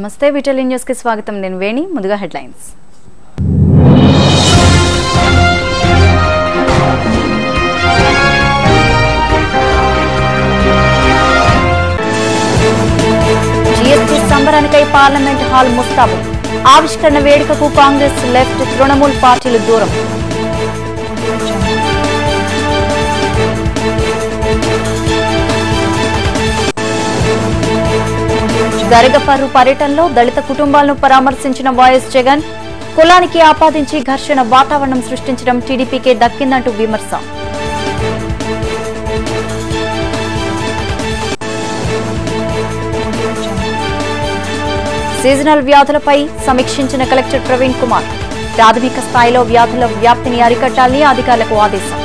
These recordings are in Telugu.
నమస్తే విటలి న్యూస్ కి స్వాగతం నేను వేణి ముందుగా హెడ్లైన్స్ జీఎస్టీ సంబరానికై పార్లమెంట్ హాల్ ముస్తాబు ఆవిష్కరణ వేడుకకు కాంగ్రెస్ లెఫ్ట్ తృణమూల్ పార్టీలు దూరం గరిగపర్రు పర్యటనలో దళిత కుటుంబాలను పరామర్శించిన వైఎస్ జగన్ కులానికి ఆపాదించి ఘర్షణ వాతావరణం సృష్టించడం టీడీపీకే దక్కిందంటూ విమర్శ సీజనల్ వ్యాధులపై సమీక్షించిన కలెక్టర్ ప్రవీణ్ కుమార్ ప్రాథమిక స్థాయిలో వ్యాధుల వ్యాప్తిని అరికట్టాలని అధికారులకు ఆదేశం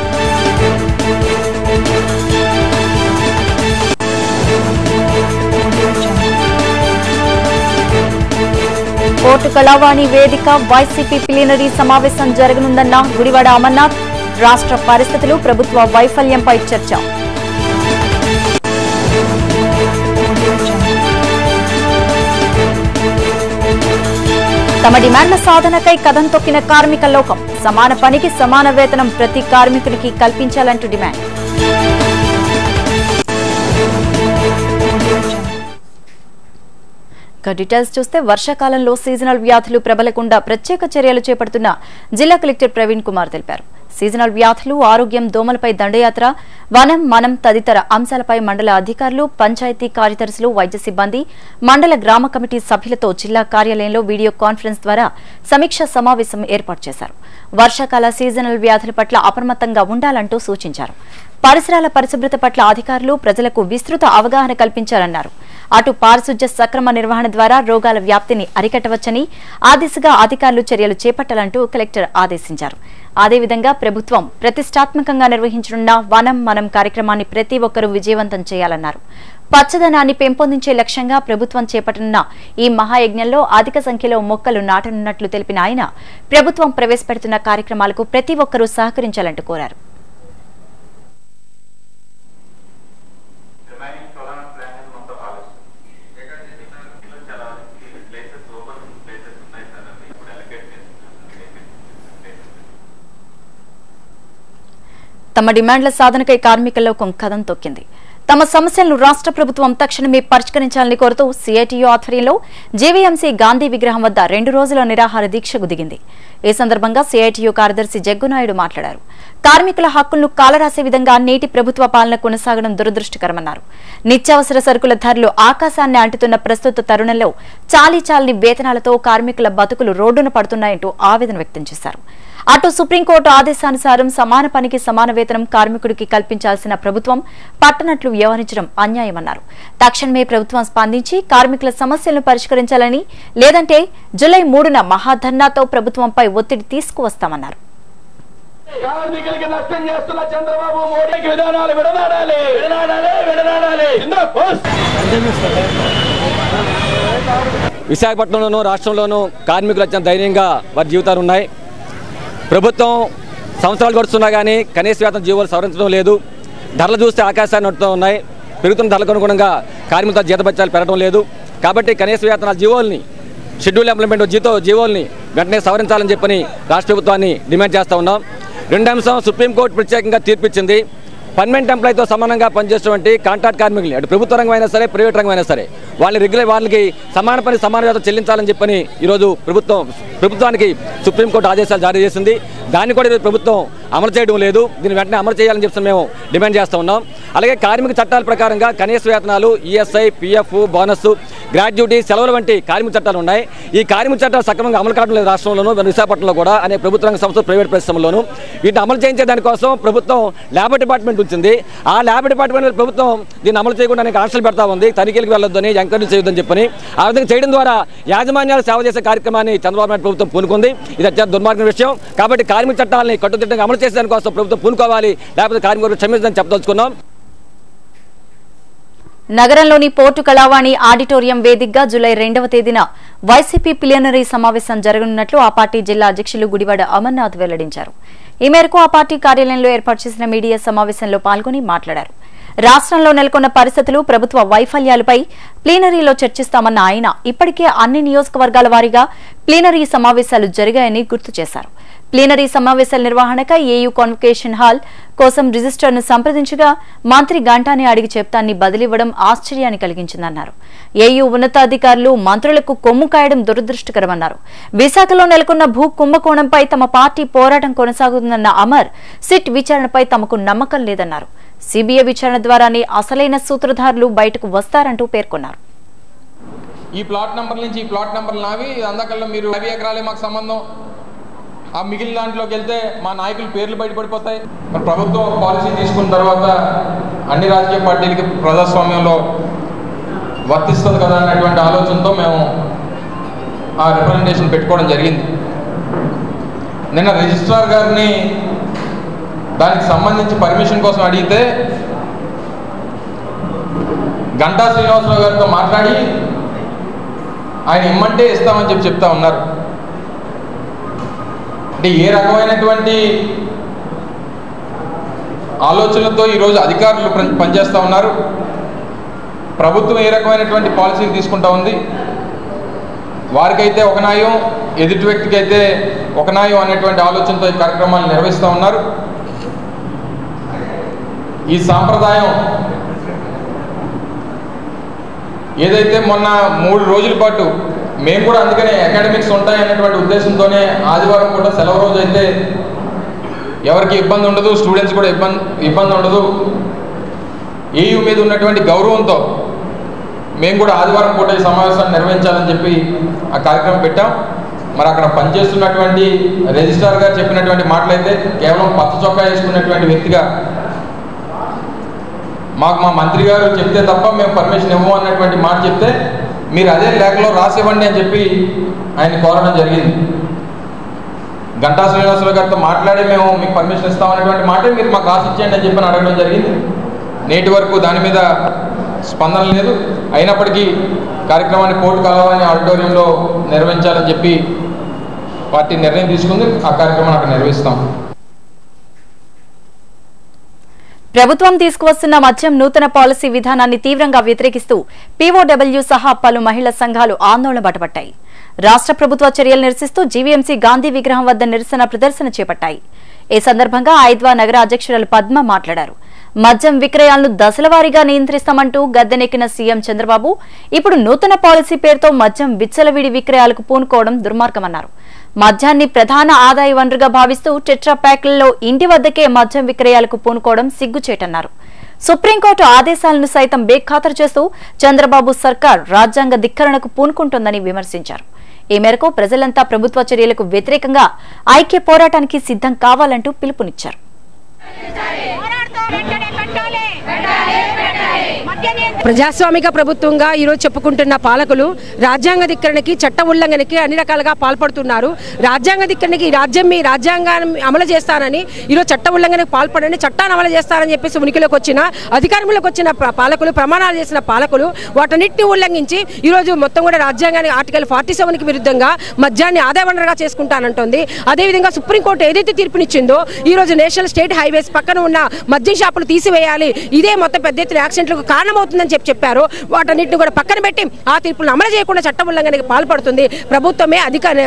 కోర్టు కళావాణి వేదిక వైసీపీ ప్లీనరీ సమావేశం జరగనుందన్న గుడివాడ అమర్నాథ్ రాష్ట్ర పరిస్థితులు ప్రభుత్వ వైఫల్యంపై చర్చ తమ డిమాండ్ల సాధనకై కదం తొక్కిన కార్మిక లోకం సమాన పనికి సమాన వేతనం ప్రతి కార్మికుడికి కల్పించాలంటూ డిమాండ్ డీటెయిల్స్ చూస్తే వర్షాకాలంలో సీజనల్ వ్యాధులు ప్రబలకుండా ప్రత్యేక చర్యలు చేపడుతున్న జిల్లా కలెక్టర్ ప్రవీణ్ కుమార్ తెలిపారు సీజనల్ వ్యాధులు ఆరోగ్యం దోమలపై దండయాత్ర వనం మనం తదితర అంశాలపై మండల అధికారులు పంచాయతీ కార్యదర్శులు వైద్య సిబ్బంది మండల గ్రామ కమిటీ సభ్యులతో జిల్లా కార్యాలయంలో వీడియో కాన్ఫరెన్స్ ద్వారా సమీక్ష సమావేశం ఏర్పాటు చేశారు వర్షాకాల సీజనల్ వ్యాధుల పట్ల అప్రమత్తంగా ఉండాలంటూ సూచించారు పరిసరాల పరిశుభ్రత పట్ల అధికారులు ప్రజలకు విస్తృత అవగాహన కల్పించారన్నారు అటు పారిశుధ్య సక్రమ నిర్వహణ ద్వారా రోగాల వ్యాప్తిని అరికట్టవచ్చని ఆ దిశగా అధికారులు చర్యలు చేపట్టాలంటూ కలెక్టర్ ఆదేశించారు అదేవిధంగా ప్రభుత్వం ప్రతిష్టాత్మకంగా నిర్వహించనున్న వనం మనం కార్యక్రమాన్ని ప్రతి ఒక్కరూ విజయవంతం చేయాలన్నారు పచ్చదనాన్ని పెంపొందించే లక్ష్యంగా ప్రభుత్వం చేపట్టనున్న ఈ మహాయజ్ఞంలో అధిక సంఖ్యలో మొక్కలు నాటనున్నట్లు తెలిపిన ఆయన ప్రభుత్వం ప్రవేశపెడుతున్న కార్యక్రమాలకు ప్రతి ఒక్కరూ సహకరించాలంటూ కోరారు తమ డిమాండ్ల సాధనకై కార్మిక లోకం కదం తొక్కింది తమ సమస్యలను రాష్ట్ర ప్రభుత్వం తక్షణమే పరిష్కరించాలని కోరుతూ సిఐటియు ఆధ్వర్యంలో జేవీఎంసీ గాంధీ విగ్రహం వద్ద 2 రోజుల నిరాహార దీక్షకు దిగింది ఈ సందర్భంగా సిఐటియు కార్యదర్శి జగ్గునాయుడు మాట్లాడారు కార్మికుల హక్కులను కాలరాసే విధంగా నేటి ప్రభుత్వ పాలన కొనసాగడం దురదృష్టకరమన్నారు నిత్యావసర సరుకుల ధరలు ఆకాశాన్ని అంటుతున్న ప్రస్తుత తరుణంలో చాలీచాలని వేతనాలతో కార్మికుల బతుకులు రోడ్డున పడుతున్నాయంటూ ఆవేదన వ్యక్తం చేశారు అటు సుప్రీంకోర్టు ఆదేశానుసారం సమాన పనికి సమాన వేతనం కార్మికుడికి కల్పించాల్సిన ప్రభుత్వం పట్టనట్లు వ్యవహరించడం అన్యాయమన్నారు తక్షణమే ప్రభుత్వం స్పందించి కార్మికుల సమస్యలను పరిష్కరించాలని లేదంటే జూలై 3న మహాధర్నాతో ప్రభుత్వంపై ఒత్తిడి తీసుకువస్తామన్నారు కార్మికులకి నష్టం చేస్తున్న చంద్రబాబు మోడీకి విధానాలు విడనాడాలి. విశాఖపట్నంలోనూ రాష్ట్రంలోనూ కార్మికులు అత్యంత ధైర్యంగా వారి జీవితాలు ఉన్నాయి. ప్రభుత్వం సంవత్సరాలు గడుస్తున్నా కానీ కనీస వేతన జీవోలు సవరించడం లేదు. ధరలు చూస్తే ఆకాశాన్ని నడుతూ ఉన్నాయి. పెరుగుతున్న ధరలకు అనుగుణంగా కార్మికుల జీతభత్యాలు పెరగడం లేదు. కాబట్టి కనీస వేతన జీవోల్ని షెడ్యూల్ ఇంప్లిమెంట్ జీవోల్ని వెంటనే సవరించాలని చెప్పని రాష్ట్ర ప్రభుత్వాన్ని డిమాండ్ చేస్తూ ఉన్నాం. 2వ అంశం సుప్రీంకోర్టు ప్రత్యేకంగా తీర్పిచ్చింది. పర్మనెంట్ ఎంప్లాయీతో సమానంగా పనిచేసేటువంటి కాంట్రాక్ట్ కార్మికులు అటు ప్రభుత్వ రంగం అయినా సరే ప్రైవేట్ రంగం అయినా సరే వాళ్ళకి సమాన పని సమాన వేతనం చెల్లించాలని చెప్పని ఈరోజు ప్రభుత్వానికి సుప్రీంకోర్టు ఆదేశాలు జారీ చేసింది. దాన్ని కూడా ఈరోజు ప్రభుత్వం అమలు చేయడం లేదు. దీన్ని వెంటనే అమలు చేయాలని చెప్పి మేము డిమాండ్ చేస్తూ ఉన్నాం. అలాగే కార్మిక చట్టాల ప్రకారంగా కనీస వేతనాలు ఈఎస్ఐ పిఎఫ్ బోనస్ గ్రాడ్యుటీ సెలవులు వంటి కార్మిక చట్టాలు ఉన్నాయి. ఈ కార్మిక చట్టాలు సక్రమంగా అమలు కావడం లేదు రాష్ట్రంలోనూ విశాఖపట్నంలో కూడా అనే ప్రభుత్వ రంగ సంస్థలు ప్రైవేట్ పరిశ్రమలోనూ. వీటిని అమలు చేయించే దానికోసం ప్రభుత్వం లేబర్ డిపార్ట్మెంట్ ఉంచింది. ఆ లేబర్ డిపార్ట్మెంట్ ప్రభుత్వం దీన్ని అమలు చేయకుండా ఆంక్షలు పెడతా ఉంది. తనిఖీలకు వెళ్ళొద్దని ఎంకరేజ్ చేయొద్దని చెప్పని ఆ విధంగా చేయడం ద్వారా యాజమాన్యాలు సేవ చేసే కార్యక్రమాన్ని చంద్రబాబు నాయుడు ప్రభుత్వం పూనుకుంది. ఇది అత్యంత దుర్మార్గమైన విషయం. కాబట్టి కార్మిక చట్టాలని కట్టుదిట్టంగా అమలు చేసే దానికోసం ప్రభుత్వం పూనుకోవాలి, లేకపోతే కార్మికులు క్షమించదని చెప్పదలుచుకున్నాం. నగరంలోని పోర్టు కళావాణి ఆడిటోరియం వేదికగా జూలై 2వ తేదీన వైసీపీ ప్లీనరీ సమావేశం జరగనున్నట్లు ఆ పార్టీ జిల్లా అధ్యక్షులు గుడివాడ అమర్నాథ్ వెల్లడించారు. ఈ మేరకు ఆ పార్టీ కార్యాలయంలో ఏర్పాటు చేసిన మీడియా సమావేశంలో పాల్గొని మాట్లాడారు. రాష్ట్రంలో నెలకొన్న పరిస్థితులు, ప్రభుత్వ వైఫల్యాలపై ప్లీనరీలో చర్చిస్తామన్న ఆయన ఇప్పటికే అన్ని నియోజకవర్గాల వారీగా ప్లీనరీ సమావేశాలు జరిగాయని గుర్తు చేశారు. ప్లీనరీ సమావేశాల నిర్వహణకై ఏయూ కాన్వకేషన్ హాల్ కోసం రిజిస్టర్ను సంప్రదించగా మంత్రి గంటాని అడిగి చెప్తాన్ని బదిలివ్వడం ఆశ్చర్యాన్ని కలిగించిందన్నారు. ఏయూ ఉన్నతాధికారులు మంత్రులకు కొమ్ము కాయడం దురదృష్టకరమన్నారు. విశాఖలో నెలకొన్న భూ కుంభకోణంపై తమ పార్టీ పోరాటం కొనసాగుతుందన్న అమర్ సిట్ విచారణపై తమకు నమ్మకం లేదన్నారు. సిబిఐ విచారణ ద్వారానే అసలైన సూత్రధారులు బయటకు వస్తారంటూ పేర్కొన్నారు. ఈ ప్లాట్ నంబర్ నుంచి ఈ ప్లాట్ నంబర్ నావి అందకల్లా మీరు 50 ఎకరాలే మాకు సంబంధం, ఆ మిగిలిన దాంట్లోకి వెళ్తే మా నాయకుల పేర్లు బయటపడిపోతాయి. మరి ప్రభుత్వం పాలసీ తీసుకున్న తర్వాత అన్ని రాజకీయ పార్టీలకి ప్రజాస్వామ్యంలో వర్తిస్తుంది కదా అన్నటువంటి ఆలోచనతో మేము ఆ రిప్రజెంటేషన్ పెట్టుకోవడం జరిగింది. నిన్న రిజిస్ట్రార్ గారిని దానికి సంబంధించి పర్మిషన్ కోసం అడిగితే గంటా శ్రీనివాసరావు గారితో మాట్లాడి ఆయన ఇమ్మంటే ఇస్తామని చెప్తా ఉన్నారు. అంటే ఏ రకమైనటువంటి ఆలోచనలతో ఈరోజు అధికారులు పనిచేస్తూ ఉన్నారు, ప్రభుత్వం ఏ రకమైనటువంటి పాలసీలు తీసుకుంటా ఉంది, వారికైతే ఒక న్యాయం, ఎదుటి వ్యక్తికి అయితే ఒక న్యాయం అనేటువంటి ఆలోచనతో ఈ కార్యక్రమాలు నిర్వహిస్తూ ఉన్నారు. ఈ సాంప్రదాయం ఏదైతే మొన్న 3 రోజుల పాటు మేము కూడా అందుకనే అకాడమిక్స్ ఉంటాయి అన్నటువంటి ఉద్దేశంతోనే ఆదివారం కూడా సెలవు రోజు అయితే ఎవరికి ఇబ్బంది ఉండదు, స్టూడెంట్స్ కూడా ఇబ్బంది ఉండదు, ఏయూ మీద ఉన్నటువంటి గౌరవంతో మేము కూడా ఆదివారం పూట ఈ సమావేశాన్ని నిర్వహించాలని చెప్పి ఆ కార్యక్రమం పెట్టాం. మరి అక్కడ పనిచేస్తున్నటువంటి రిజిస్ట్రార్ గారు చెప్పినటువంటి మాటలైతే కేవలం పచ్చ చొక్కా వేసుకున్నటువంటి వ్యక్తిగా మాకు మా మంత్రి గారు చెప్తే తప్ప మేము పర్మిషన్ ఇవ్వము అన్నటువంటి మాట చెప్తే మీరు అదే లేఖలో రాసివ్వండి అని చెప్పి ఆయన కోరడం జరిగింది. గంటా శ్రీనివాసరావు గారితో మాట్లాడి మేము మీకు పర్మిషన్ ఇస్తామనేటువంటి మాట మీరు మాకు రాసిచ్చేయండి అని చెప్పి అడగడం జరిగింది. నేటి వరకు దాని మీద స్పందన లేదు. అయినప్పటికీ కార్యక్రమాన్ని కోర్టు కలవాలని ఆడిటోరియంలో నిర్వహించాలని చెప్పి పార్టీ నిర్ణయం తీసుకుంది. ఆ కార్యక్రమాన్ని అక్కడ నిర్వహిస్తాం. ప్రభుత్వం తీసుకువస్తున్న మద్యం నూతన పాలసీ విధానాన్ని తీవ్రంగా వ్యతిరేకిస్తూ పీఓడబ్ల్యూ సహా పలు మహిళా సంఘాలు ఆందోళన బాటపట్టాయి. రాష్ట్ర ప్రభుత్వ చర్యలు నిరసిస్తూ జీవీఎంసీ గాంధీ విగ్రహం వద్ద నిరసన ప్రదర్శన చేపట్టాయి. ఈ సందర్భంగా ఐద్వా నగర అధ్యక్షురాలు పద్మ మాట్లాడారు. మద్యం విక్రయాలను దశలవారీగా నియంత్రిస్తామంటూ గద్దెనెక్కిన సీఎం చంద్రబాబు ఇప్పుడు నూతన పాలసీ పేరుతో మద్యం విచ్చలవిడి విక్రయాలకు పూనుకోవడం దుర్మార్గమన్నారు. మద్యాన్ని ప్రధాన ఆదాయ వనరుగా భావిస్తూ టెట్రా ప్యాక్లలో ఇంటి వద్దకే మద్యం విక్రయాలకు పూనుకోవడం సిగ్గుచేటన్నారు. సుప్రీంకోర్టు ఆదేశాలను సైతం బేఖాతరు చేస్తూ చంద్రబాబు సర్కార్ రాజ్యాంగ ధిక్కరణకు పూనుకుంటోందని విమర్శించారు. ఈ మేరకు ప్రజలంతా ప్రభుత్వ చర్యలకు వ్యతిరేకంగా ఐక్య పోరాటానికి సిద్ధం కావాలంటూ పిలుపునిచ్చారు. ప్రజాస్వామిక ప్రభుత్వంగా ఈరోజు చెప్పుకుంటున్న పాలకులు రాజ్యాంగ ధిక్కరణకి, చట్ట ఉల్లంఘనకి అన్ని రకాలుగా పాల్పడుతున్నారు. రాజ్యాంగ ధిక్కరణకి రాజ్యాంగాన్ని అమలు చేస్తానని ఈరోజు చట్ట ఉల్లంఘనకు పాల్పడని, చట్టాన్ని అమలు చేస్తారని చెప్పేసి ఉనికిలోకి వచ్చిన అధికారంలోకి వచ్చిన పాలకులు, ప్రమాణాలు చేసిన పాలకులు వాటన్నిటిని ఉల్లంఘించి ఈరోజు మొత్తం కూడా రాజ్యాంగానికి ఆర్టికల్ 47కి విరుద్ధంగా మద్యాన్ని ఆదాయ వనరుగా చేసుకుంటానంటోంది. అదేవిధంగా సుప్రీంకోర్టు ఏదైతే తీర్పునిచ్చిందో ఈరోజు నేషనల్ స్టేట్ హైవేస్ పక్కన ఉన్న మద్యం షాపులు తీసివేయాలి, ఇదే మొత్తం పెద్ద ఎత్తున యాక్సిడెంట్లకు కారణమవుతుందని చెప్పారు. వాటన్నిటిని కూడా పక్కన పెట్టి ఆ తీర్పులను అమలు చేయకుండా చట్ట ఉల్లంఘనకి పాల్పడుతుంది. ప్రభుత్వమే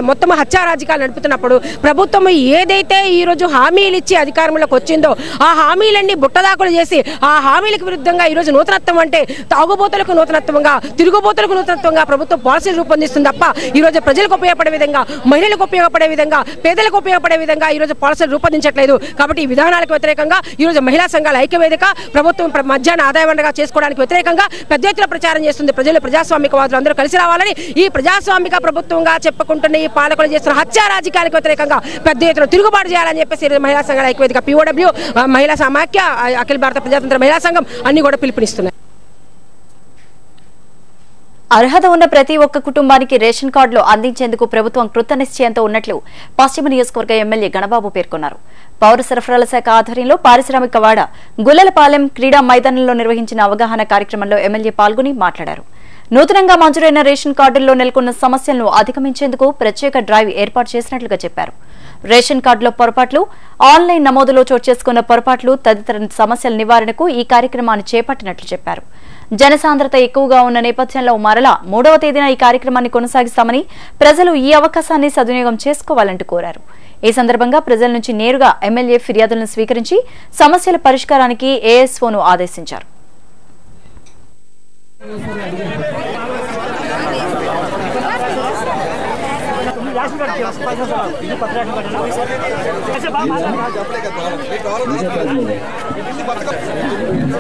మొత్తం హత్యా రాజకీయాలు నడుపుతున్నప్పుడు ప్రభుత్వం ఏదైతే ఈ రోజు హామీలు ఇచ్చి అధికారంలోకి వచ్చిందో ఆ హామీలన్నీ బుట్టదాకులు చేసి ఆ హామీలకు విరుద్ధంగా ఈ రోజు నూతనత్వం అంటే తాగుబోతులకు నూతనత్వంగా, తిరుగుబోతులకు నూతనత్వంగా ప్రభుత్వం పాలసీలు రూపొందిస్తుంది తప్ప ఈ రోజు ప్రజలకు ఉపయోగపడే విధంగా, మహిళలకు ఉపయోగపడే విధంగా, పేదలకు ఉపయోగపడే విధంగా ఈ రోజు పాలసీలు రూపొందించట్లేదు. కాబట్టి ఈ విధానాలకు వ్యతిరేకంగా ఈ రోజు మహిళా సంఘాల ఐక్యవేదిక ప్రభుత్వం మద్యాన్ని ఆదాయ వనరుగా చేసుకోవడానికి వ్యతిరేకంగా పెద్ద ఎత్తున ప్రచారం చేస్తుంది. ప్రజలు ప్రజాస్వామికవాదులు అందరూ కలిసి రావాలని, ఈ ప్రజాస్వామిక ప్రభుత్వంగా చెప్పుకుంటున్న ఈ పాలకులు చేస్తున్న హత్యా రాజకీయాలకు వ్యతిరేకంగా పెద్ద ఎత్తున తిరుగుబాటు చేయాలని చెప్పేసి మహిళా సంఘాల ఐక్యవేదిక, పీఓడబ్ల్యూ, మహిళా సమాఖ్య, అఖిల భారత ప్రజాతంత్ర మహిళా సంఘం అన్ని కూడా పిలుపునిస్తున్నాయి. అర్హత ఉన్న ప్రతి ఒక్క కుటుంబానికి రేషన్ కార్డులు అందించేందుకు ప్రభుత్వం కృతనిశ్చయంతో ఉన్నట్లు పశ్చిమ నియోజకవర్గ ఎమ్మెల్యే గణబాబు పేర్కొన్నారు. పౌర సరఫరాల శాఖ ఆధ్వర్యంలో పారిశ్రామిక వాడ గుల్లలపాలెం క్రీడా మైదానంలో నిర్వహించిన అవగాహన కార్యక్రమంలో ఎమ్మెల్యే పాల్గొని మాట్లాడారు. నూతనంగా మంజూరైన రేషన్ కార్డుల్లో నెలకొన్న సమస్యలను అధిగమించేందుకు ప్రత్యేక డ్రైవ్ ఏర్పాటు చేసినట్లుగా చెప్పారు. రేషన్ కార్డులో పొరపాట్లు, ఆన్లైన్ నమోదులో చోటు చేసుకున్న పొరపాట్లు తదితర సమస్యల నివారణకు ఈ కార్యక్రమాన్ని చేపట్టినట్లు చెప్పారు. జనసాంద్రత ఎక్కువగా ఉన్న నేపథ్యంలో మరలా 3వ తేదీన ఈ కార్యక్రమాన్ని కొనసాగిస్తామని, ప్రజలు ఈ అవకాశాన్ని సద్వినియోగం చేసుకోవాలంటూ కోరారు. ఈ సందర్భంగా ప్రజల నుంచి నేరుగా ఎమ్మెల్యే ఫిర్యాదులను స్వీకరించి సమస్యల పరిష్కారానికి ఏఎస్ఓను ఆదేశించారు.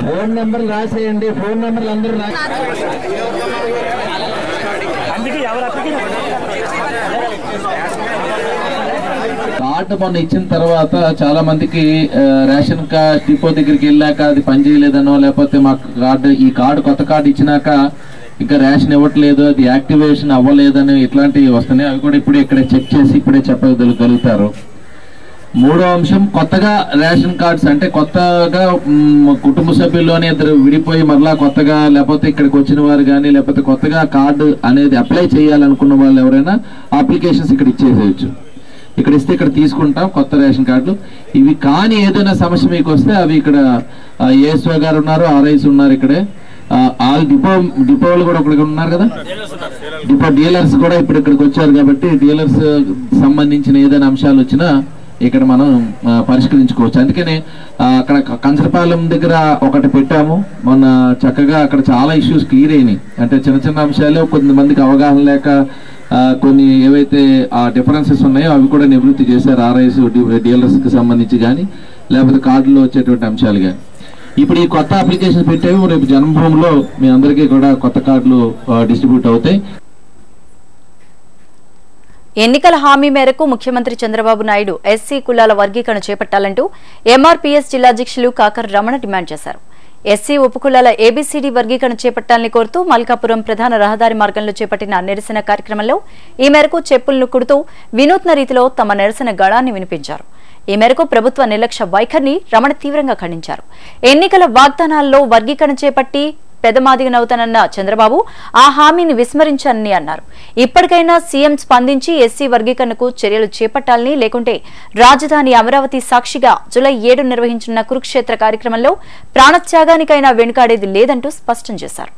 Phone number రాసేయండి. ఫోన్ నెంబర్లు అందరూ కార్డు మొన్న ఇచ్చిన తర్వాత చాలా మందికి రేషన్ కార్డ్ డిపో దగ్గరికి వెళ్ళాక అది పనిచేయలేదనో, లేకపోతే మాకు ఈ కార్డు కొత్త కార్డు ఇచ్చినాక ఇంకా రేషన్ ఇవ్వట్లేదు, అది యాక్టివేషన్ అవ్వలేదని ఇట్లాంటివి వస్తున్నాయి. అవి కూడా ఇప్పుడే ఇక్కడ చెక్ చేసి ఇప్పుడే చెప్పగలుగుతారు. మూడో అంశం, కొత్తగా రేషన్ కార్డ్స్ అంటే కొత్తగా కుటుంబ సభ్యుల్లోనే ఇద్దరు విడిపోయి మరలా కొత్తగా, లేకపోతే ఇక్కడికి వచ్చిన వారు కానీ, లేకపోతే కొత్తగా కార్డు అనేది అప్లై చేయాలనుకున్న వాళ్ళు ఎవరైనా అప్లికేషన్స్ ఇక్కడ ఇచ్చేసేయచ్చు. ఇక్కడ ఇస్తే ఇక్కడ తీసుకుంటాం కొత్త రేషన్ కార్డులు. ఇవి కానీ ఏదైనా సమస్య మీకు వస్తే అవి ఇక్కడ ఏఎస్ఓ గారు ఉన్నారు, ఆర్ఐస్ ఉన్నారు, ఇక్కడే ఆల్ డిపోలు కూడా ఇక్కడ ఉన్నారు కదా, డిపో డీలర్స్ కూడా ఇప్పుడు ఇక్కడికి వచ్చారు. కాబట్టి డీలర్స్ సంబంధించిన ఏదైనా అంశాలు వచ్చినా ఇక్కడ మనం పరిష్కరించుకోవచ్చు. అందుకనే అక్కడ కంచరపాలెం దగ్గర ఒకటి పెట్టాము మొన్న, చక్కగా అక్కడ చాలా ఇష్యూస్ క్లియర్ అయినాయి. అంటే చిన్న చిన్న అంశాలు కొంతమందికి అవగాహన లేక కొన్ని ఏవైతే ఆ డిఫరెన్సెస్ ఉన్నాయో అవి కూడా నివృత్తి చేశారు. ఆర్ఐస్ డీలర్స్కి సంబంధించి కానీ, లేకపోతే కార్డులో వచ్చేటువంటి అంశాలు కానీ. ఇప్పుడు ఈ కొత్త అప్లికేషన్ పెట్టేవి రేపు జన్మభూమిలో మీ అందరికీ కూడా కొత్త కార్డులు డిస్ట్రిబ్యూట్ అవుతాయి. ఎన్నికల హామీ మేరకు ముఖ్యమంత్రి చంద్రబాబు నాయుడు ఎస్సీ కులాల వర్గీకరణ చేపట్టాలంటూ ఎంఆర్పీఎస్ జిల్లా అధ్యక్షులు కాకర్ రమణ డిమాండ్ చేశారు. ఎస్సీ ఉపకులాల ఏబీసీడీ వర్గీకరణ చేపట్టాలని కోరుతూ మల్కాపురం ప్రధాన రహదారి మార్గంలో చేపట్టిన నిరసన కార్యక్రమంలో ఈ మేరకు చెప్పులను కుడుతూ వినూత్న రీతిలో తమ నిరసన గళాన్ని వినిపించారు. ఈ మేరకు ప్రభుత్వ నిర్లక్ష్య వైఖరిని రమణ తీవ్రంగా ఖండించారు. ఎన్నికల వాగ్దానాల్లో వర్గీకరణ చేపట్టి పెదమాదిగనవుతానన్న చంద్రబాబు ఆ హామీని విస్మరించారని అన్నారు. ఇప్పటికైనా సీఎం స్పందించి ఎస్సీ వర్గీకరణకు చర్యలు చేపట్టాలని, లేకుంటే రాజధాని అమరావతి సాక్షిగా జూలై 7 నిర్వహించిన కురుక్షేత్ర కార్యక్రమంలో ప్రాణత్యాగానికైనా వెనుకాడేది లేదంటూ స్పష్టం చేశారు.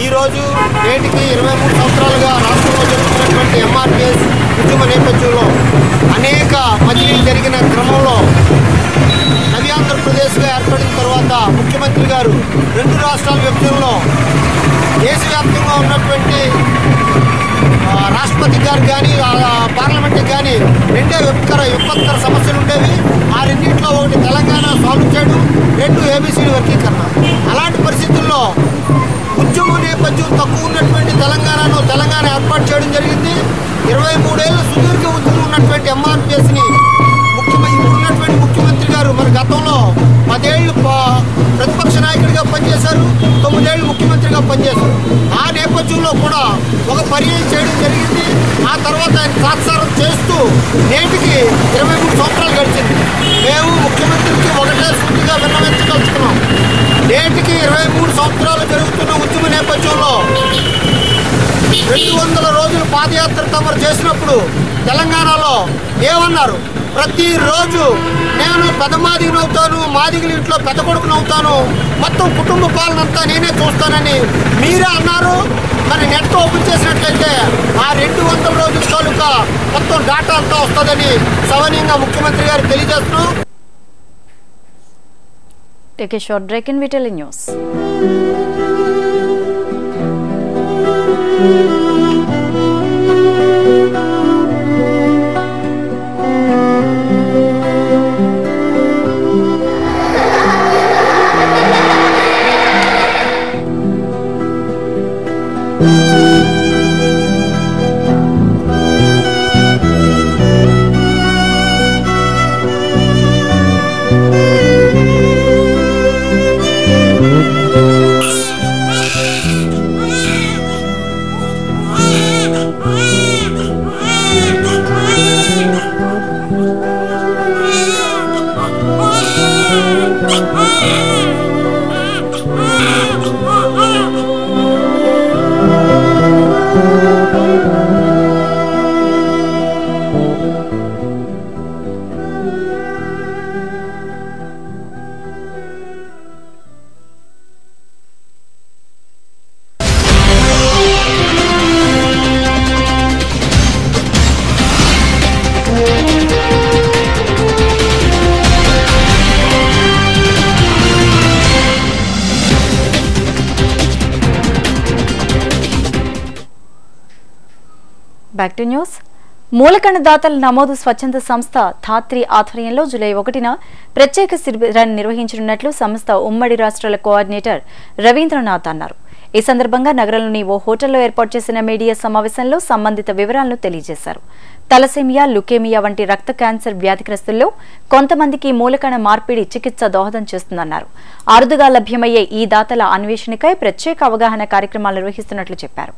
ఈరోజు నేటికి 23 సంవత్సరాలుగా రాష్ట్రంలో జరుగుతున్నటువంటి ఎంఆర్పీఎస్ ఉద్యమ నేపథ్యంలో అనేక మజిలీలు జరిగిన క్రమంలో నవి ఆంధ్రప్రదేశ్గా ఏర్పడిన తర్వాత ముఖ్యమంత్రి గారు 2 రాష్ట్రాల విభజనలో దేశవ్యాప్తంగా ఉన్నటువంటి రాష్ట్రపతి గారు కానీ పార్లమెంట్కి కానీ 2 విపత్కర సమస్యలు ఉండేవి. ఆ రెండింటిలో ఒకటి తెలంగాణ సాల్వ్ చేయడం, 2 ఏబీసీ వర్గీకరణ. అలాంటి పరిస్థితుల్లో ఉద్యమ నేపథ్యం తక్కువ ఉన్నటువంటి తెలంగాణ ఏర్పాటు చేయడం జరిగింది. 23 ఏళ్ళ సుదీర్ఘ ఉద్యమం ఉన్నటువంటి ఎంఆర్పీఎస్ని ఇప్పుడున్నటువంటి ముఖ్యమంత్రి గారు మరి గతంలో 10 ఏళ్ళు ప్రతిపక్ష నాయకుడిగా పనిచేశారు, 9 ఏళ్ళు ముఖ్యమంత్రిగా పనిచేశారు. ఆ నేపథ్యంలో కూడా ఒక పర్యాయం చేయడం జరిగింది. ఆ తర్వాత ఆయన తాత్సారం చేస్తూ నేటికి 23 సంవత్సరాలు గడిచింది. మేము ముఖ్యమంత్రికి ఒకటే సూటిగా విన్నవించదలుచుకున్నాం. నేటికి 23 సంవత్సరాలు జరుగుతున్న ఉద్యమ నేపథ్యంలో 200 రోజులు పాదయాత్ర తమరు చేసినప్పుడు తెలంగాణలో ఏమన్నారు? ప్రతిరోజు నేను పెదమాదిగనవుతాను, మాదిగల ఇంట్లో పెద్ద కొడుకునవుతాను, మొత్తం కుటుంబ పాలన అంతా నేనే చూస్తానని మీరే అన్నారు. మరి నెట్ ఓపెన్ చేసినట్లయితే ఆ 200 రోజుల తాలూకా మొత్తం డాటా అంతా వస్తుందని సవనీయంగా ముఖ్యమంత్రి గారు తెలియజేస్తున్నాం. Take a short break in VTL News. Back to news. మూలకణ దాతల నమోదు స్వచ్ఛంద సంస్థ ధాత్రి ఆధ్వర్యంలో జూలై 1న ప్రత్యేక శిబిరాన్ని నిర్వహించనున్నట్లు సంస్థ ఉమ్మడి రాష్ట్రాల కోఆర్డినేటర్ రవీంద్రనాథ్ అన్నారు. ఈ సందర్భంగా నగరంలోని ఓ హోటల్లో ఏర్పాటు చేసిన మీడియా సమావేశంలో సంబంధిత వివరాలను తెలియజేశారు. తలసేమియా, లుకేమియా వంటి రక్త క్యాన్సర్ వ్యాధిగ్రస్తుల్లో కొంతమందికి మూలకణ మార్పిడి చికిత్స దోహదం చేస్తుందన్నారు. అరుదుగా లభ్యమయ్యే ఈ దాతల అన్వేషణకై ప్రత్యేక అవగాహన కార్యక్రమాలు నిర్వహిస్తున్నట్లు చెప్పారు.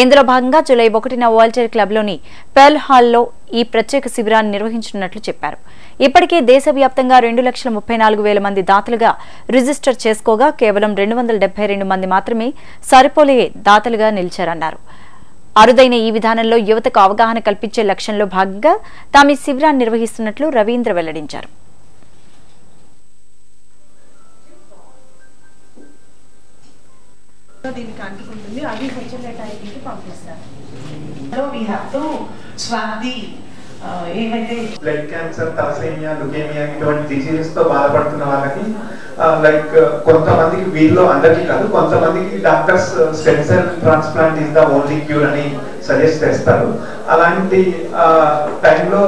ఇందులో భాగంగా జూలై 1న వాల్టేర్ క్లబ్లోని పెర్ల్ హాల్లో ఈ ప్రత్యేక శిబిరాన్ని నిర్వహించనున్నట్లు చెప్పారు. ఇప్పటికే దేశవ్యాప్తంగా 2,34,000 మంది దాతలుగా రిజిస్టర్ చేసుకోగా కేవలం 272 మంది మాత్రమే సరిపోలే దాతలుగా నిలిచారన్నారు. అరుదైన ఈ విధానంలో యువతకు అవగాహన కల్పించే లక్ష్యంలో భాగంగా తాము ఈ శిబిరాన్ని నిర్వహిస్తున్నట్లు రవీంద్ర వెల్లడించారు. బ్లడ్ క్యాన్సర్, తలసేమియా, లుకేమియా ఇటువంటి డిసీజెస్ తో బాధపడుతున్న వాళ్ళకి లైక్ కొంతమందికి, వీళ్ళు అందరికీ కాదు, కొంతమందికి doctors stem cell transplant is the only cure అని సజెస్ట్ చేస్తారు. అలాంటి టైంలో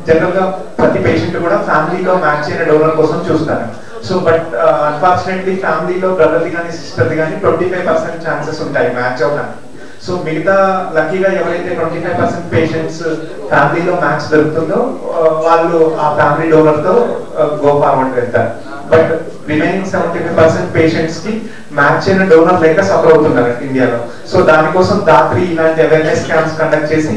జనరల్ గా ప్రతి పేషెంట్ కూడా ఫ్యామిలీలో మ్యాచ్ అయిన డోనర్ కోసం చూస్తారు. సో బట్ అన్ఫార్చునేట్లీ ఫ్యామిలీలో బ్రదర్ది కానీ సిస్టర్ది కానీ 25% ఛాన్సెస్ ఉంటాయి మ్యాచ్ అవ్వడానికి. సో మిగతా లక్కీగా ఎవరైతే 25% పేషెంట్స్ ఫ్యామిలీలో మ్యాచ్ దొరుకుతుందో వాళ్ళు ఆ ఫ్యామిలీ డోనర్ తో గో ఫార్వర్డ్ వెళ్తారు. బట్ రిమైనింగ్ 75% పేషెంట్స్ కి మ్యాచ్ అయిన డోనర్ లేక సఫర్ అవుతున్నారు ఇండియాలో. సో దానికోసం ధాత్రి ఇలాంటి అవేర్నెస్ క్యాంప్స్ కండక్ట్ చేసి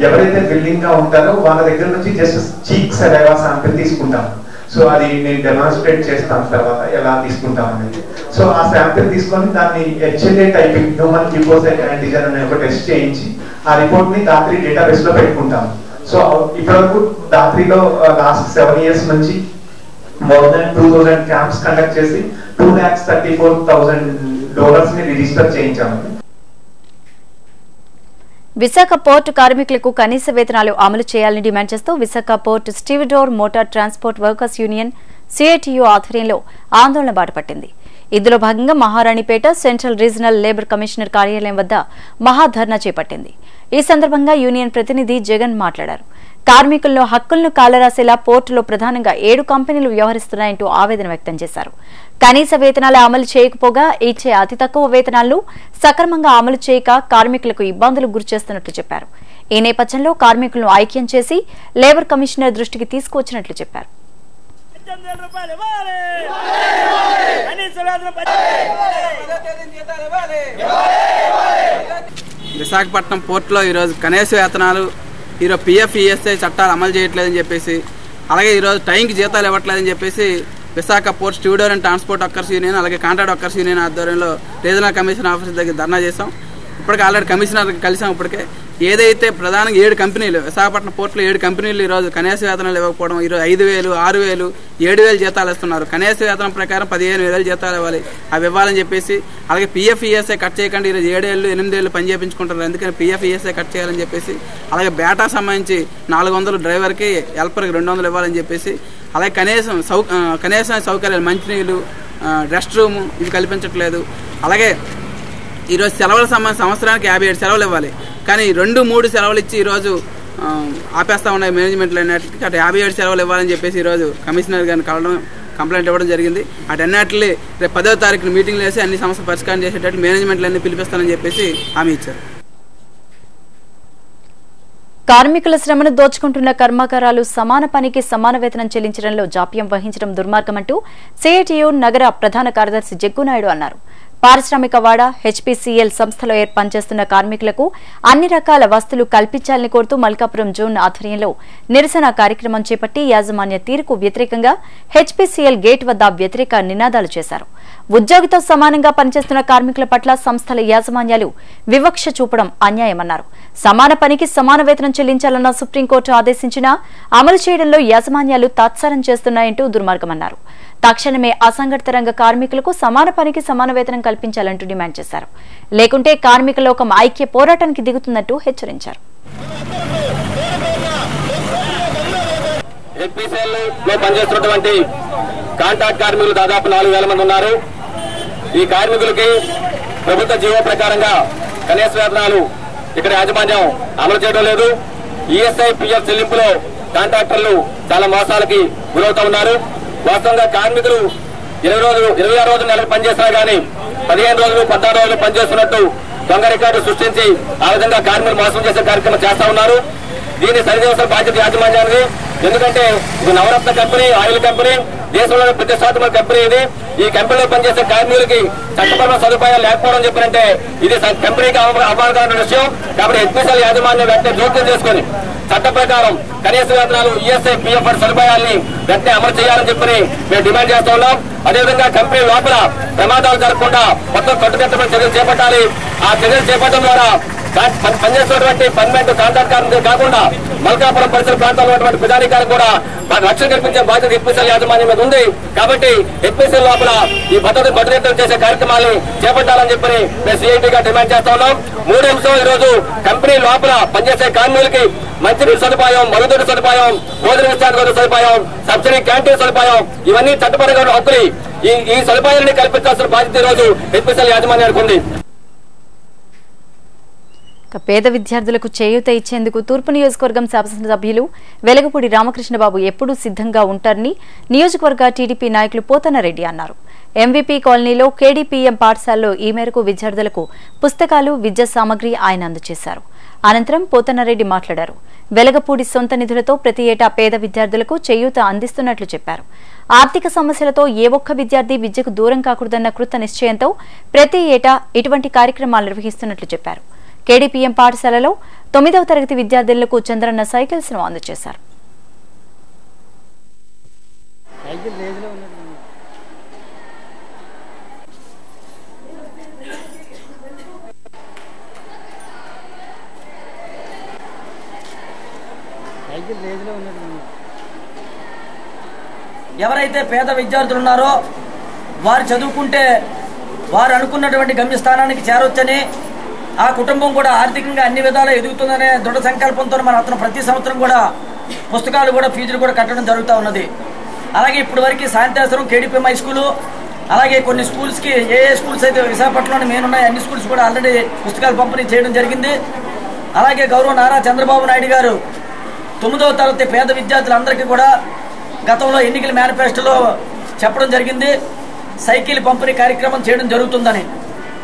ఎవరైతే విల్లింగ్ గా ఉంటారో వాళ్ళ దగ్గర నుంచి జస్ట్ చీక్ సలైవా శాంపిల్ తీసుకుంటాం. సో అది నేను డెమాన్స్ట్రేట్ చేస్తాను తర్వాత ఎలా తీసుకుంటాం అనేది. సో ఆ శాంపిల్ తీసుకొని దాన్ని HLA typing, human leucocyte antigen అనే ఒక టెస్ట్ చేయించి ఆ రిపోర్ట్ ని ధాత్రి డేటాబేస్ లో పెట్టుకుంటాం. సో ఇప్పటివరకు ధాత్రిలో లాస్ట్ 7 years నుంచి more than 2,000 క్యాంప్స్ కండక్ట్ చేసి 2,34,000 డోనర్స్ ని రిజిస్టర్ చేయించాము. విశాఖ పోర్టు కార్మికులకు కనీస వేతనాలు అమలు చేయాలని డిమాండ్ చేస్తూ Visakha port stevedore motor transport workers union CITU ఆధ్వర్యంలో ఆందోళన బాటపట్టింది. ఇందులో భాగంగా Maharanipeta central regional labour commissioner కార్యాలయం వద్ద మహాధర్నా చేపట్టింది. ఈ సందర్భంగా యూనియన్ ప్రతినిధి జగన్ మాట్లాడారు. కార్మికుల్లో హక్కులను కాలరాసేలా పోర్టులో ప్రధానంగా 7 కంపెనీలు వ్యవహరిస్తున్నాయంటూ ఆవేదన వ్యక్తం చేశారు. కనీస వేతనాలు అమలు చేయకపోగా ఇచ్చే అతి తక్కువ వేతనాలను సక్రమంగా అమలు చేయక కార్మికులకు ఇబ్బందులు గురిచేస్తున్నట్లు చెప్పారు. ఈ నేపథ్యంలో కార్మికులను ఐక్యం చేసి లేబర్ కమిషనర్ దృష్టికి తీసుకువచ్చినట్లు చెప్పారు. విశాఖపట్నం పోర్టులో ఈరోజు కనీస వేతనాలు, ఈరోజు PF ESI చట్టాలు అమలు చేయట్లేదని చెప్పేసి, అలాగే ఈరోజు టైంకి జీతాలు ఇవ్వట్లేదని చెప్పేసి Visakha port stevedore and transport workers union అలాగే కాంట్రాక్ట్ వర్కర్స్ యూనియన్ ఆధ్వర్యంలో రీజనల్ కమిషన్ ఆఫీస్ దగ్గర ధర్నా చేసాం. ఇప్పటికే ఆల్రెడీ కమిషనర్ కలిసాం. ఇప్పటికే ఏదైతే ప్రధానంగా 7 కంపెనీలు, విశాఖపట్నం పోర్టులో 7 కంపెనీలు ఈరోజు కనీస వేతనాలు ఇవ్వకపోవడం, ఈరోజు 5,000, 6,000, 7,000 జీతాలు ఇస్తున్నారు. కనీస వేతనం ప్రకారం 15,000 జీతాలు ఇవ్వాలి, అవి ఇవ్వాలని చెప్పేసి, అలాగే PF ESI కట్ చేయకుండా ఈరోజు 7 ఏళ్ళు 8 ఏళ్ళు పని చేయించుకుంటారు. అందుకని PF ESI కట్ చేయాలని చెప్పేసి, అలాగే బేటా సంబంధించి 400 డ్రైవర్కి, హెల్పర్కి 200 ఇవ్వాలని చెప్పేసి, అలాగే కనీస సౌకర్యాలు మంచినీళ్ళు, రెస్ట్ రూము ఇవి కల్పించట్లేదు. అలాగే ఈరోజు సెలవుల సంవత్సరానికి 57 సెలవులు ఇవ్వాలి, కానీ 2-3 సెలవులు ఇచ్చి ఈరోజు ఆపేస్తా ఉన్నాయి మేనేజ్మెంట్లు అన్నిటికీ. అటు 57 సెలవులు ఇవ్వాలని చెప్పేసి ఈరోజు కమిషనర్ గారిని కలవడం, కంప్లైంట్ ఇవ్వడం జరిగింది. అటన్నిటిని రేపు 10వ తారీఖున మీటింగ్లు వేసి అన్ని సమస్యలు పరిష్కారం చేసేటట్టు మేనేజ్మెంట్లు అన్ని పిలిపిస్తానని చెప్పేసి హామీ ఇచ్చారు. కార్మికుల శ్రమను దోచుకుంటున్న కర్మాగారాలు సమాన పనికి సమాన వేతనం చెల్లించడంలో జాప్యం వహించడం దుర్మార్గమంటూ CITU నగర ప్రధాన కార్యదర్శి జగ్గునాయుడు అన్నారు. పారిశ్రామిక వాడ HPCL సంస్థలో పనిచేస్తున్న కార్మికులకు అన్ని రకాల వస్తువులు కల్పించాలని కోరుతూ మల్కాపురం జోన్ ఆధ్వర్యంలో నిరసన కార్యక్రమం చేపట్టి యాజమాన్య తీరుకు వ్యతిరేకంగా HPCL గేట్ వద్ద వ్యతిరేక నినాదాలు చేశారు. ఉద్యోగితో సమానంగా పనిచేస్తున్న కార్మికుల పట్ల సంస్థల యాజమాన్యాలు వివక్ష చూపడం అన్యాయమన్నారు. సమాన పనికి సమాన వేతనం చెల్లించాలన్న సుప్రీంకోర్టు ఆదేశించినా అమలు చేయడంలో యాజమాన్యాలు తాత్సారం చేస్తున్నాయంటూ దుర్మార్గమన్నారు. తక్షణమే అసంఘటిత రంగ కార్మికులకు సమాన పనికి సమాన వేతనం కల్పించాలంటూ డిమాండ్ చేశారు. లేకుంటే కార్మిక లోకం ఐక్య పోరాటానికి దిగుతున్నట్టు హెచ్చరించారు. HPCL లో పనిచేస్తున్నటువంటి కాంట్రాక్ట్ కార్మికులు దాదాపు 4,000 మంది ఉన్నారు. ఈ కార్మికులకి ప్రభుత్వ జీవో ప్రకారంగా కనీస వేతనాలు ఇక్కడ యాజమాన్యం అమలు చేయడం లేదు. ఈఎస్ఐ పిఎఫ్ చెల్లింపులో కాంట్రాక్టర్లు చాలా మోసాలకి గురవుతా ఉన్నారు. వాస్తవంగా కార్మికులు 26 రోజులు నెలకు పనిచేసినా గానీ 15 రోజులు 16 రోజులు పనిచేస్తున్నట్టు దొంగ రికార్డు సృష్టించి ఆ విధంగా కార్మికులు మోసం చేసే కార్యక్రమం చేస్తా ఉన్నారు. దీన్ని సరిచేసిన బాధ్యత యాజమాన్యానికి. ఎందుకంటే ఇది నవరత్న కంపెనీ, ఆయిల్ కంపెనీ, దేశంలోని ప్రతిష్టాత్మక కంపెనీ ఇది. ఈ కంపెనీలో పనిచేసే కార్మికులకి చట్టపరమైన సదుపాయాలు లేకపోవడం చెప్పారంటే ఇది కంపెనీకి అవమానకరమైన విషయం. కాబట్టి హెచ్పిసిఎల్ యాజమాన్యం వెంటనే జోక్యం చేసుకుని చట్ట ప్రకారం కనీస వేతనాలు, ఈఎస్ఐ, పిఎఫ్ సదుపాయాల్ని వెంటనే అమలు చేయాలని చెప్పని మేము డిమాండ్ చేస్తా ఉన్నాం. అదేవిధంగా కంపెనీ లోపల ప్రమాదాలు జరగకుండా మొత్తం కట్టుదిట్టమైన చర్యలు చేపట్టాలి. ఆ చర్యలు చేపట్టడం ద్వారా పనిచేస్తున్నటువంటి పర్మనెంట్ కాంట్రాక్ట్ కార్మికులు కాకుండా మల్కాపురం పరిసర ప్రాంతాల్లో ఉన్నటువంటి ప్రజానికాలకు కూడా రక్షణ కల్పించే బాధ్యత హెచ్పిసిఎల్ యాజమాన్యం మీద ఉంది. కాబట్టి హెచ్పిసిఎల్ లోపల ఈ భద్రతలు చేసే కార్యక్రమాలు చేపట్టాలని చెప్పని మేము సిఐటిగా డిమాండ్ చేస్తా ఉన్నాం. 3 అంశం ఈ రోజు కంపెనీ లోపల పనిచేసే కార్మికులకి మంచినీటి సదుపాయం, మరుగుదొడ్డి సదుపాయం, భోజన విశ్రాంతి సదుపాయం, సబ్సిడీ క్యాంటీన్ సదుపాయం, ఇవన్నీ చట్టపరమైన హక్కులు. ఈ సదుపాయాన్ని కల్పించాల్సిన బాధ్యత ఈ రోజు హెచ్పిసిఎల్ యాజమాన్యానికి ఉంది. పేద విద్యార్థులకు చేయూత ఇచ్చేందుకు తూర్పు నియోజకవర్గం శాసనసభ్యులు వెలగపూడి రామకృష్ణబాబు ఎప్పుడూ సిద్ధంగా ఉంటారని నియోజకవర్గ టీడీపీ నాయకులు పోతనారెడ్డి అన్నారు. ఎంవీపీ కాలనీలో కేడీపీఎం పాఠశాలలో ఈ మేరకు విద్యార్థులకు పుస్తకాలు, విద్యా సామగ్రి ఆయన అందజేశారు. అనంతరం పోతనారెడ్డి మాట్లాడారు. వెలగపూడి సొంత నిధులతో ప్రతి ఏటా పేద విద్యార్థులకు చేయూత అందిస్తున్నట్లు చెప్పారు. ఆర్థిక సమస్యలతో ఏ ఒక్క విద్యార్థి విద్యకు దూరం కాకూడదన్న కృత నిశ్చయంతో ప్రతి ఏటా ఇటువంటి కార్యక్రమాలు నిర్వహిస్తున్నట్లు చెప్పారు. కేడీపీఎం పాఠశాలలో 9వ తరగతి విద్యార్థులకు చంద్రన్న సైకిల్స్ ను అందజేశారు. ఎవరైతే పేద విద్యార్థులు ఉన్నారో వారు చదువుకుంటే వారు అనుకున్నటువంటి గమ్యస్థానానికి చేరొచ్చని, ఆ కుటుంబం కూడా ఆర్థికంగా అన్ని విధాలా ఎదుగుతుందనే దృఢ సంకల్పంతో మన అతను ప్రతి సంవత్సరం కూడా పుస్తకాలు కూడా ఫీజులు కూడా కట్టడం జరుగుతూ ఉన్నది. అలాగే ఇప్పటి వరకు శాంతాశ్వరం, కేడీపీఎం హై స్కూలు, అలాగే కొన్ని స్కూల్స్కి ఏ స్కూల్స్ అయితే విశాఖపట్నంలో మెయిన్ ఉన్నాయి అన్ని స్కూల్స్ కూడా ఆల్రెడీ పుస్తకాలు పంపిణీ చేయడం జరిగింది. అలాగే గౌరవ నారా చంద్రబాబు నాయుడు గారు 9వ తరగతి పేద విద్యార్థులందరికీ కూడా గతంలో ఎన్నికల మేనిఫెస్టోలో చెప్పడం జరిగింది సైకిల్ పంపిణీ కార్యక్రమం చేయడం జరుగుతుందని.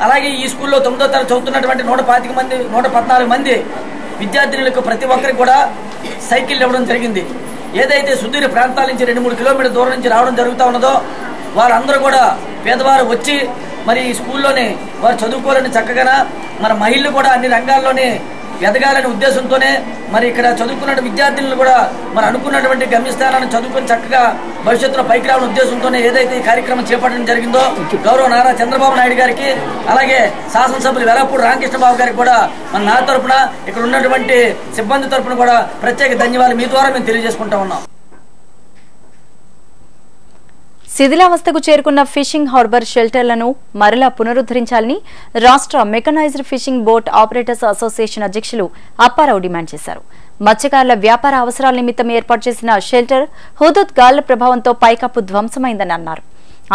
అలాగే ఈ స్కూల్లో 9వ తరగతి చదువుతున్నటువంటి 114 మంది విద్యార్థినులకు ప్రతి ఒక్కరికి కూడా సైకిల్ ఇవ్వడం జరిగింది. ఏదైతే సుదూర ప్రాంతాల నుంచి 2-3 కిలోమీటర్ల దూరం నుంచి రావడం జరుగుతూ ఉన్నదో వారందరూ కూడా పేదవారు వచ్చి మరి ఈ స్కూల్లోనే వారు చదువుకోవాలని చక్కగా మన మహిళలు కూడా అన్ని రంగాల్లోనే ఎదగాలనే ఉద్దేశంతోనే మరి ఇక్కడ చదువుకున్న విద్యార్థులను కూడా మరి అనుకున్నటువంటి గమ్యస్థానాన్ని చదువుకొని చక్కగా భవిష్యత్తులో పైకి రావాలనే ఉద్దేశంతోనే ఏదైతే ఈ కార్యక్రమం చేపట్టడం జరిగిందో గౌరవ నారా చంద్రబాబు నాయుడు గారికి అలాగే శాసనసభ్యులు వెలగపూడి రామకృష్ణబాబు గారికి కూడా మన నా తరఫున ఇక్కడ ఉన్నటువంటి సిబ్బంది తరఫున కూడా ప్రత్యేక ధన్యవాదాలు మీ ద్వారా మేము తెలియజేసుకుంటా ఉన్నాం. శిథిలావస్థకు చేరుకున్న ఫిషింగ్ హార్బర్ షెల్టర్లను మరలా పునరుద్దరించాలని రాష్ట్ర mechanised fishing boat operators association అధ్యక్షులు అప్పారావు డిమాండ్ చేశారు. మత్స్యకారుల వ్యాపార అవసరాల నిమిత్తం ఏర్పాటు చేసిన షెల్టర్ హుదూద్ గాళ్ల ప్రభావంతో పైకప్పు ధ్వంసమైందని అన్నారు.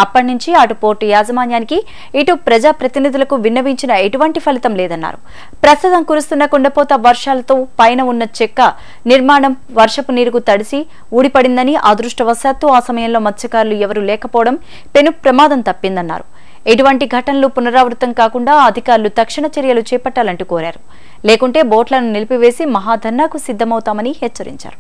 అప్పటి నుంచి అటు పోర్టు యాజమాన్యానికి ఇటు ప్రజాప్రతినిధులకు విన్నవించిన ఎటువంటి ఫలితం లేదన్నారు. ప్రస్తుతం కురుస్తున్న కుండపోత వర్షాలతో పైన ఉన్న చెక్క నిర్మాణం వర్షపు నీరుకు తడిసి ఊడిపడిందని, అదృష్టవశాత్తు ఆ సమయంలో మత్స్యకారులు ఎవరూ లేకపోవడం పెను ప్రమాదం తప్పిందన్నారు. ఎటువంటి ఘటనలు పునరావృతం కాకుండా అధికారులు తక్షణ చర్యలు చేపట్టాలంటూ కోరారు. లేకుంటే బోట్లను నిలిపివేసి మహాధర్నాకు సిద్ధమవుతామని హెచ్చరించారు.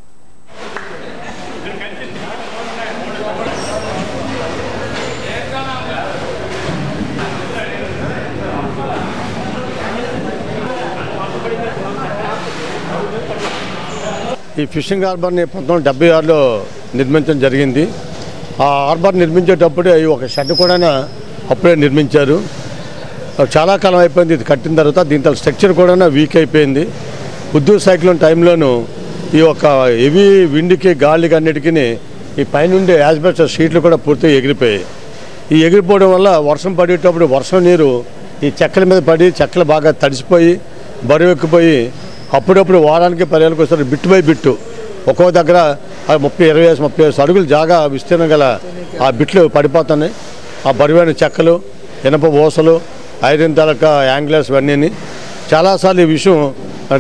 ఈ ఫిషింగ్ హార్బర్ని 1976లో నిర్మించడం జరిగింది. ఆ హార్బర్ నిర్మించేటప్పుడే ఒక షెడ్ కూడా అప్పుడే నిర్మించారు. చాలా కాలం అయిపోయింది ఇది కట్టిన తర్వాత. దీంతో స్ట్రక్చర్ కూడా వీక్ అయిపోయింది. హుదూద్ సైక్లోన్ టైంలోనూ ఈ ఒక హెవీ విండ్కి గాలికి అన్నిటికీ ఈ పైనుండే యాస్బెస్టాస్ షీట్లు కూడా పూర్తిగా ఎగిరిపోయాయి. ఈ ఎగిరిపోవడం వల్ల వర్షం పడేటప్పుడు వర్షం నీరు ఈ చెక్కల మీద పడి చెక్కలు బాగా తడిసిపోయి బరువు ఎక్కిపోయి అప్పుడప్పుడు వారానికి 10 ఏళ్ళకి వస్తారు బిట్టు బై బిట్టు ఒక్కో దగ్గర 30-30 అడుగులు జాగా విస్తీర్ణం గల ఆ బిట్లు పడిపోతున్నాయి. ఆ బరువైన చెక్కలు, ఇనప ఓసలు, ఐరన్ తాలూకా యాంగ్లర్స్ ఇవన్నీ చాలాసార్లు ఈ విషయం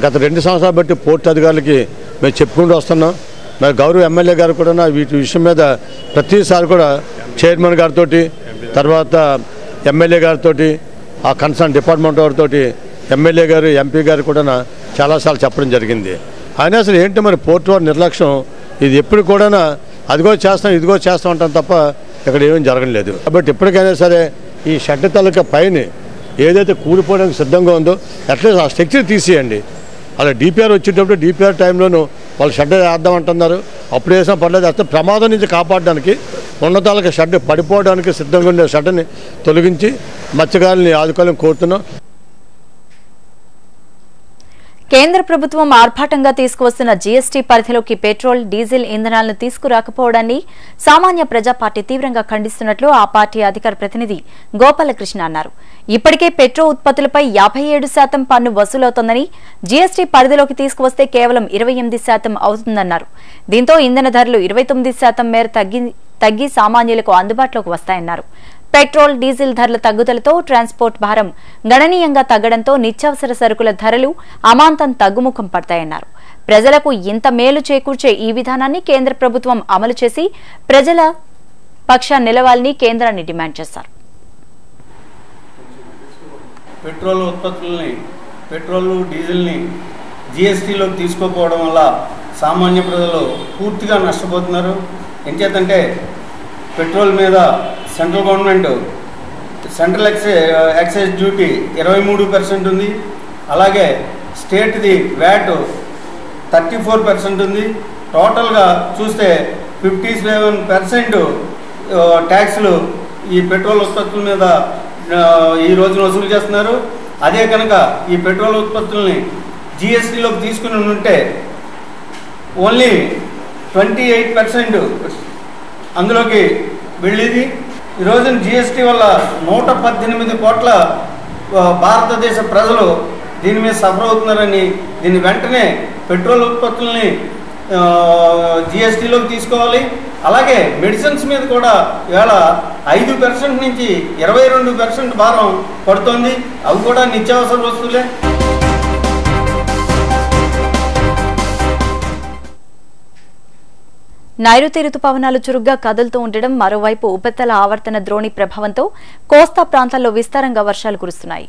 గత 2 సంవత్సరాలు బట్టి పోర్టు అధికారులకి మేము చెప్పుకుంటూ వస్తున్నాం. మరి గౌరవ ఎమ్మెల్యే గారు కూడా వీటి విషయం మీద ప్రతిసారి కూడా చైర్మన్ గారితో, తర్వాత ఎమ్మెల్యే గారితో, ఆ కన్సర్న్ డిపార్ట్మెంట్ వారితో ఎమ్మెల్యే గారు, ఎంపీ గారు కూడా చాలాసార్లు చెప్పడం జరిగింది. అయినా అసలు ఏంటి మరి పోర్టు వారి నిర్లక్ష్యం, ఇది ఎప్పుడు కూడా అదిగో చేస్తాం ఇదిగో చేస్తాం అంటాం తప్ప ఇక్కడ ఏమీ జరగలేదు. కాబట్టి ఎప్పటికైనా సరే ఈ షెడ్ తాలూకా పైన ఏదైతే కూలిపోవడానికి సిద్ధంగా ఉందో అట్లీస్ట్ ఆ స్ట్రక్చర్ తీసేయండి. అలా డిపిఆర్ వచ్చేటప్పుడు డిపిఆర్ టైంలోనూ వాళ్ళు షెడ్ వేద్దామంటున్నారు, అప్పుడు వేసినా పర్లేదు. అయితే ప్రమాదం నుంచి కాపాడడానికి ఉన్నతాలకు షెడ్ పడిపోవడానికి సిద్ధంగా ఉండే షెడ్ని తొలగించి మత్స్యకారుల్ని ఆదుకోవాలని కోరుతున్నాం. కేంద్ర ప్రభుత్వం ఆర్భాటంగా తీసుకువస్తున్న జీఎస్టీ పరిధిలోకి పెట్రోల్, డీజిల్ ఇంధనాలను తీసుకురాకపోవడాన్ని సామాన్య ప్రజా పార్టీ తీవ్రంగా ఖండిస్తున్నట్లు ఆ పార్టీ అధికార ప్రతినిధి గోపాలకృష్ణ అన్నారు. ఇప్పటికే పెట్రోల్ ఉత్పత్తులపై 57% పన్ను వసూలవుతోందని, జీఎస్టీ పరిధిలోకి తీసుకువస్తే కేవలం 28% అవుతుందన్నారు. దీంతో ఇంధన ధరలు 29% మేర తగ్గి సామాన్యులకు అందుబాటులోకి వస్తాయన్నారు. పెట్రోల్, డీజిల్ ధరల తగ్గుదలతో ట్రాన్స్పోర్ట్ భారం గణనీయంగా తగ్గడంతో నిత్యావసర సరుకుల ధరలు అమాంతం తగ్గుముఖం పడతాయన్నారు. ప్రజలకు ఇంత మేలు చేకూర్చే ఈ విధానాన్ని కేంద్ర ప్రభుత్వం అమలు చేసి ప్రజల పక్షాన నిలవాలని కేంద్రాన్ని డిమాండ్ చేశారు. పెట్రోల్ ఉత్పత్తుల్ని, పెట్రోల్, డీజిల్ని జీఎస్టీలోకి తీసుకోకపోవడం వల్ల సామాన్య ప్రజలు పూర్తిగా నష్టపోతున్నారు. ఎంచేతంటే పెట్రోల్ మీద central government central excise duty 23% ఉంది. అలాగే స్టేట్ది వ్యాట్ 34% ఉంది. టోటల్గా చూస్తే 57% ట్యాక్స్లు ఈ పెట్రోల్ ఉత్పత్తుల మీద ఈ రోజున వసూలు చేస్తున్నారు. అదే కనుక ఈ పెట్రోల్ ఉత్పత్తుల్ని జీఎస్టీలోకి తీసుకుని ఉంటే ఓన్లీ 28% అందులోకి వెళ్ళేది. ఈ రోజున జీఎస్టీ వల్ల 118 కోట్ల భారతదేశ ప్రజలు దీని మీద సఫర్ అవుతున్నారని, దీని వెంటనే పెట్రోల్ ఉత్పత్తుల్ని జీఎస్టీలోకి తీసుకోవాలి. అలాగే మెడిసిన్స్ మీద కూడా ఇవాళ 5% నుంచి 22% భారం పడుతోంది. అవి కూడా నిత్యావసర వస్తువులే. నైరుతి రుతుపవనాలు చురుగ్గా కదులుతూ ఉండడం, మరోవైపు ఉపరితల ఆవర్తన ద్రోణి ప్రభావంతో కోస్తా ప్రాంతాల్లో విస్తారంగా వర్షాలు కురుస్తున్నాయి.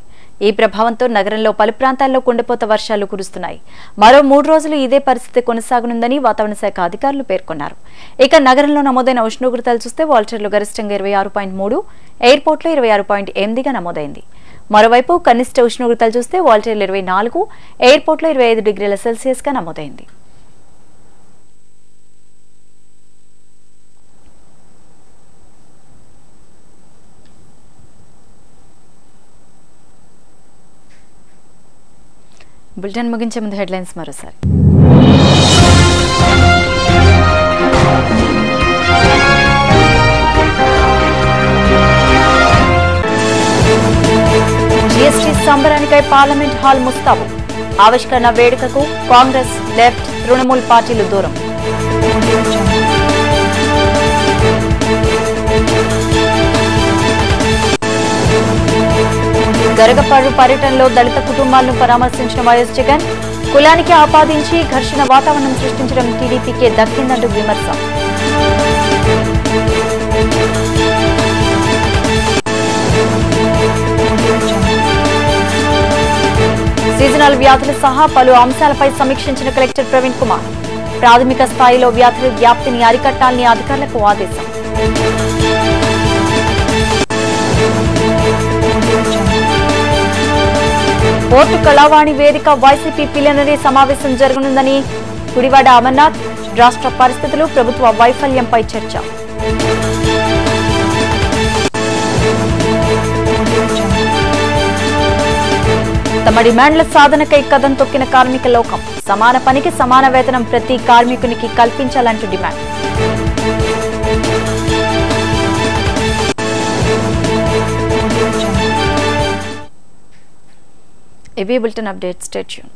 ఈ ప్రభావంతో నగరంలో పలు ప్రాంతాల్లో కుండపోత వర్షాలు కురుస్తున్నాయి. మరో 3 రోజులు ఇదే పరిస్థితి కొనసాగనుందని వాతావరణ శాఖ అధికారులు పేర్కొన్నారు. ఇక నగరంలో నమోదైన ఉష్ణోగ్రతలు చూస్తే వాల్టర్లో గరిష్టంగా 26.3, ఎయిర్పోర్ట్లో 26.8గా నమోదైంది. మరోవైపు కనిష్ట ఉష్ణోగ్రతలు చూస్తే వాల్టర్లో 24, ఎయిర్పోర్ట్లో 25 డిగ్రీల సెల్సియస్గా నమోదైంది. బులెటిన్ ముగించే ముందు హెడ్లైన్స్ మరోసారి. జీఎస్టీ సంబరానికై పార్లమెంట్ హాల్ ముస్తాబు. ఆవిష్కరణ వేడుకకు కాంగ్రెస్, లెఫ్ట్, తృణమూల్ పార్టీలు దూరం. గరగపర్రు పర్యటనలో దళిత కుటుంబాలను పరామర్శించిన వైఎస్ జగన్. కులానికి ఆపాదించి ఘర్షణ వాతావరణం సృష్టించడం టీడీపీకే దక్కిందంటూ విమర్శ. సీజనల్ వ్యాధులు సహా పలు అంశాలపై సమీక్షించిన కలెక్టర్ ప్రవీణ్ కుమార్. ప్రాథమిక స్థాయిలో వ్యాధుల వ్యాప్తిని అరికట్టాలని అధికారులకు ఆదేశం. పోర్టు కళావాణి వేదిక వైసీపీ ప్లీనరీ సమావేశం జరగనుందని గుడివాడ అమర్నాథ్. రాష్ట్ర పరిస్థితులు, ప్రభుత్వ వైఫల్యంపై చర్చ. తమ డిమాండ్ల సాధనకై కదం తొక్కిన కార్మిక లోకం. సమాన పనికి సమాన వేతనం ప్రతి కార్మికునికి కల్పించాలంటూ డిమాండ్. ఇవి బులెటిన్ అప్డేట్స్. Stay tune.